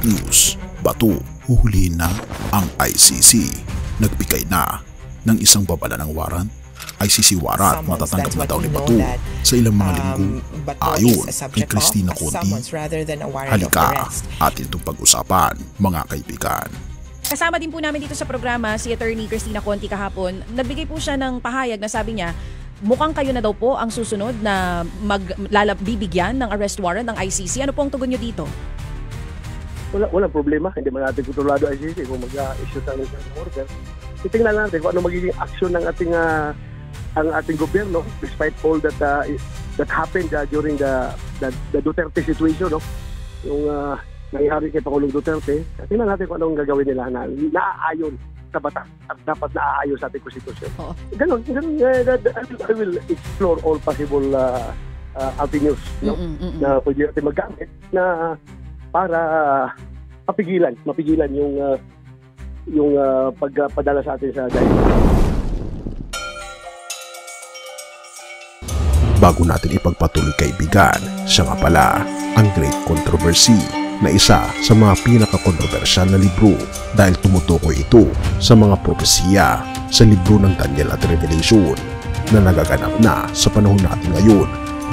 news. Bato, huhulihin na ang ICC. Nagbigay na ng isang babala ng warrant. ICC warrant matatanggap na daw ni Bato sa ilang mga linggo. Ayon kay Cristina Conti. Halika, atin itong pag-usapan, mga kaibigan. Kasama din po namin dito sa programa si Attorney Cristina Conti kahapon. Nagbigay po siya ng pahayag na sabi niya, mukhang kayo na daw po ang susunod na bibigyan ng arrest warrant ng ICC. Ano po ang tugon niyo dito? Walang problema. Hindi man natin kontrolado ICC kung mag-issue tayo ng order. Titingnan natin kung ano magiging action ng ating gobyerno despite all that happened during the Duterte situation, no? Yung nangyari kay Pangulong Duterte. Tingnan natin kung anong gagawin nila na naaayon sa batas at dapat naaayon sa ating konstitusyon. Ganon. I will explore all possible avenues, no? Na pwede natin magamit na para mapigilan yung pagpadala sa atin sa dahilan. Bago natin ipagpatuloy kaibigan, siya nga pala ang Great Controversy na isa sa mga pinaka-kontrobersyal na libro dahil tumutukoy ito sa mga propesiya sa libro ng Daniel at Revelation na nagaganap na sa panahon natin ngayon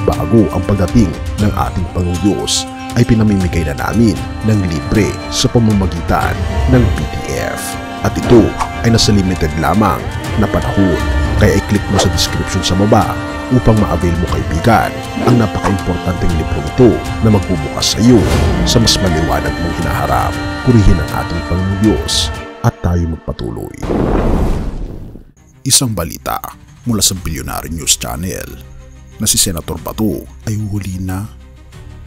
bago ang pagdating ng ating Panginoon ay pinamimigay na namin ng libre sa pamamagitan ng PDF. At ito ay nasa limited lamang na panahon, kaya i-click mo sa description sa baba upang ma-avail mo kaibigan ang napaka-importanteng libro ito na magbubukas sa iyo sa mas maliwanag mong hinaharap. Purihin ang ating Panginoong Diyos at tayo magpatuloy. Isang balita mula sa Billionaire News Channel na si Senator Bato ay uhuli na.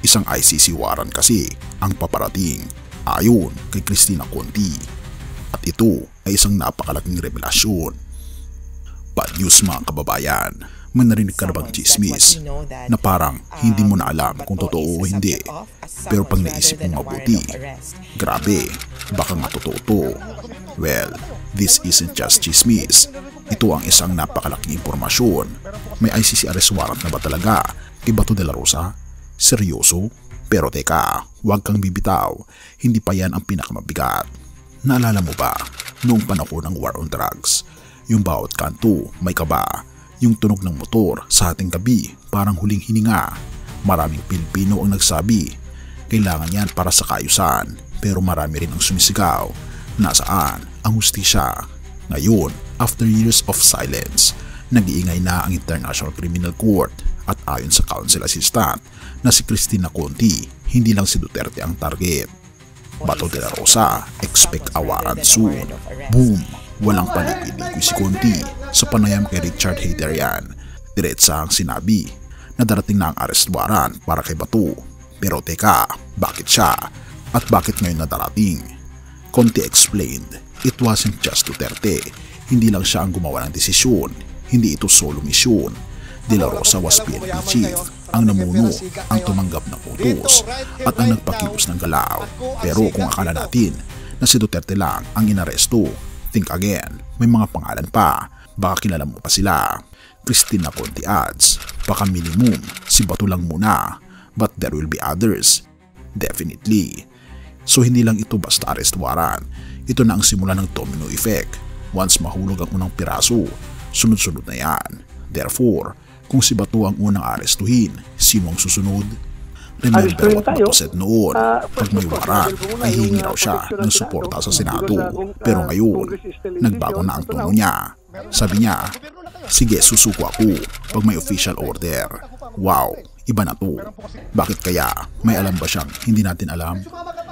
Isang ICC warrant kasi ang paparating ayon kay Cristina Conti. At ito ay isang napakalaking revelasyon. Bad news mga kababayan. May narinig ka na bang chismis na parang hindi mo na alam kung totoo o hindi, pero pag naisip mo mabuti, grabe, baka nga totoo to. Well, this isn't just chismis. Ito ang isang napakalaking impormasyon. May ICC arrest warrant na ba talaga kay Bato de la Rosa? Seryoso? Pero teka, huwag kang bibitaw, hindi pa yan ang pinakamabigat. Naalala mo ba, noong panahon ng war on drugs, yung bawat kanto may kaba, yung tunog ng motor sa ating gabi parang huling hininga. Maraming Pilipino ang nagsabi, kailangan yan para sa kaayusan, pero marami rin ang sumisigaw, nasaan ang hustisya? Ngayon, after years of silence, nag-iingay na ang International Criminal Court at ayon sa Council Assistant na si Cristina Conti, hindi lang si Duterte ang target. Bato de la Rosa, expect a warrant soon. Boom! Walang paligoy-ligoy si Conti sa panayam kay Richard Heydarian. Diretsa ang sinabi na darating na ang arrest warrant para kay Bato. Pero teka, bakit siya? At bakit ngayon na darating? Conti explained, it wasn't just Duterte. Hindi lang siya ang gumawa ng desisyon. Hindi ito solo mission. De la Rosa was PNP chief, ang namuno, ang tumanggap ng utos, at ang nagpakilos ng galaw. Pero kung akala natin na si Duterte lang ang inaresto, think again, may mga pangalan pa, baka kilala mo pa sila. Cristina Conti adds, baka minimum si Bato lang muna, but there will be others. Definitely. So hindi lang ito basta arrest warrant, ito na ang simula ng domino effect. Once mahulog ang unang piraso, sunod-sunod na yan. Therefore, kung si Bato ang unang arestuhin, sino ang susunod? Remember what Bato said noon, pag may warrant ay hihingi raw siya ng suporta sa Senado. Pero ngayon, nagbago na ang tono niya. Sabi niya, sige susuko ako pag may official order. Wow, iba na to. Bakit kaya? May alam ba siyang hindi natin alam?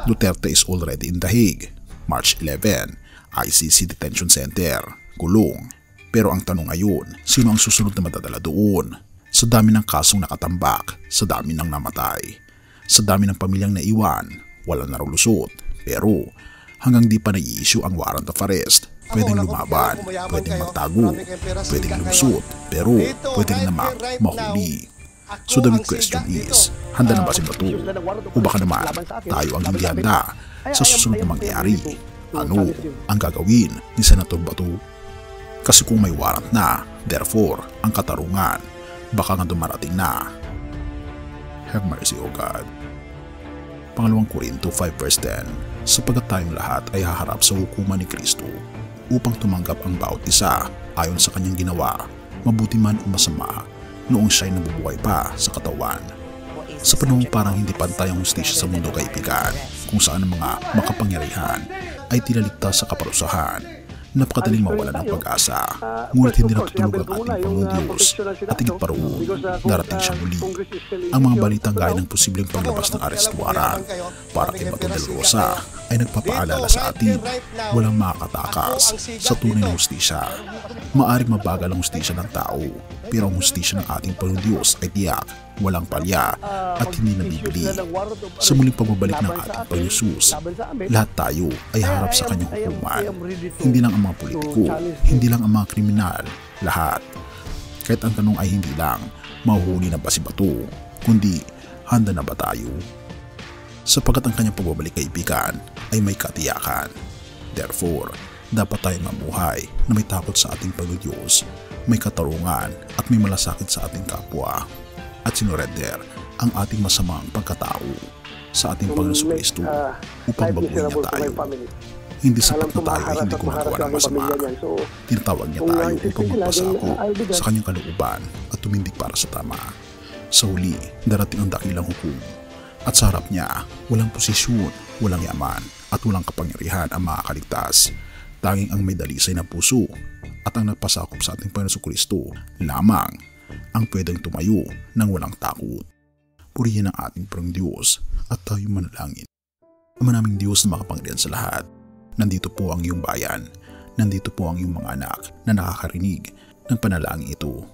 Duterte is already in The Hague. March 11, ICC Detention Center, kulong. Pero ang tanong ngayon, sino ang susunod na madadala doon? Sa dami ng kasong nakatambak, sa dami ng namatay, sa dami ng pamilyang naiwan, wala na raw lusot. Pero hanggang di pa nai-issue ang warrant of arrest, pwedeng lumaban, pwedeng magtago, pwedeng lumusot, pero pwedeng naman mahuli. So the big question is, handa na ba si Bato? O baka naman tayo ang hindi handa sa susunod na mangyayari? Ano ang gagawin ni Senator Bato? Kasi kung may warrant na, therefore, ang katarungan, baka nga dumarating na. Have mercy, O God. Pangalawang Korinto 5 verse 10, sapagkat tayong lahat ay haharap sa hukuman ni Kristo upang tumanggap ang bawat isa ayon sa kanyang ginawa, mabuti man o masama, noong siya'y nabubuhay pa sa katawan. Sa panahong parang hindi pantay ang hustisya sa mundo, kaibigan, kung saan ang mga makapangyarihan ay tinaligtas sa kaparusahan, napakadaling mawala ng pag-asa. Ngunit hindi natutulog ang ating Panginoong Diyos at higit pa roon, darating siya muli. Ang mga balitang gaya ng posibleng paglabas ng arrest warrant para kay Bato de la Rosa ay nagpapaalala sa atin walang makakatakas sa tunay na hustisya. Maaring mabagal ang hustisya ng tao, pero ang hustisya ng ating Panginoong Diyos ay tiyak, walang palya at hindi nabibili. Sa muling pagbabalik ng ating Panginoong Jesus, lahat tayo ay harap sa kanyang hukuman. Hindi lang ang mga politiko, hindi lang ang mga kriminal, lahat. Kahit ang tanong ay hindi lang, mahuhuli na ba si Bato, kundi handa na ba tayo? Sapagkat ang kanyang pagbabalik, kaibigan, ay may katiyakan. Therefore, dapat tayong mamuhay na may takot sa ating Panginoong Diyos, may katarungan at may malasakit sa ating kapwa, at sinurrender ang ating masamang pagkatao sa ating Panginoong Kristo upang baguhin niya tayo. Hindi sapat na tayo ay hindi gumagawa ng masama. Tinatawag niya tayo upang magpasako sa kanyang kalooban at tumindig para sa tama. Sa huli, darating ang dakilang hukom. At sa harap niya, walang posisyon, walang yaman at walang kapangyarihan ang makakaligtas. Tanging ang may dalisay na puso at ang nagpasakop sa ating Panginoong Kristo lamang ang pwedeng tumayo ng walang takot. Purihin ang ating Panginoong Diyos at tayo manalangin. Ama naming Diyos na makapangyarihan sa lahat, nandito po ang iyong bayan, nandito po ang iyong mga anak na nakakarinig ng panalangin ito.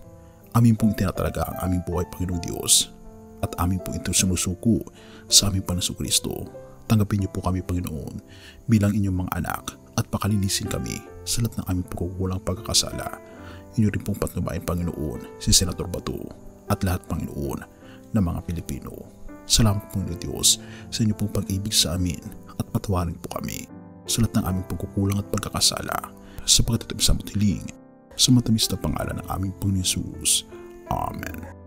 Amin pong itinatalaga ang aming buhay, Panginoong Diyos, at amin po ito sumusuko sa aming Panginoong Kristo. Tanggapin niyo po kami, Panginoon, bilang inyong mga anak at pakalinisin kami sa lahat ng aming pagkukulang pagkakasala. Inyo rin pong patnubayan, Panginoon, si Senator Bato at lahat, Panginoon, ng mga Pilipino. Salamat, Panginoon Diyos, sa inyo pong pag-ibig sa amin at patawarin po kami sa lahat ng aming pagkukulang at pagkakasala, sapagkat ito isang matiling sa matamis na pangalan ng aming Panginoon Jesus. Amen.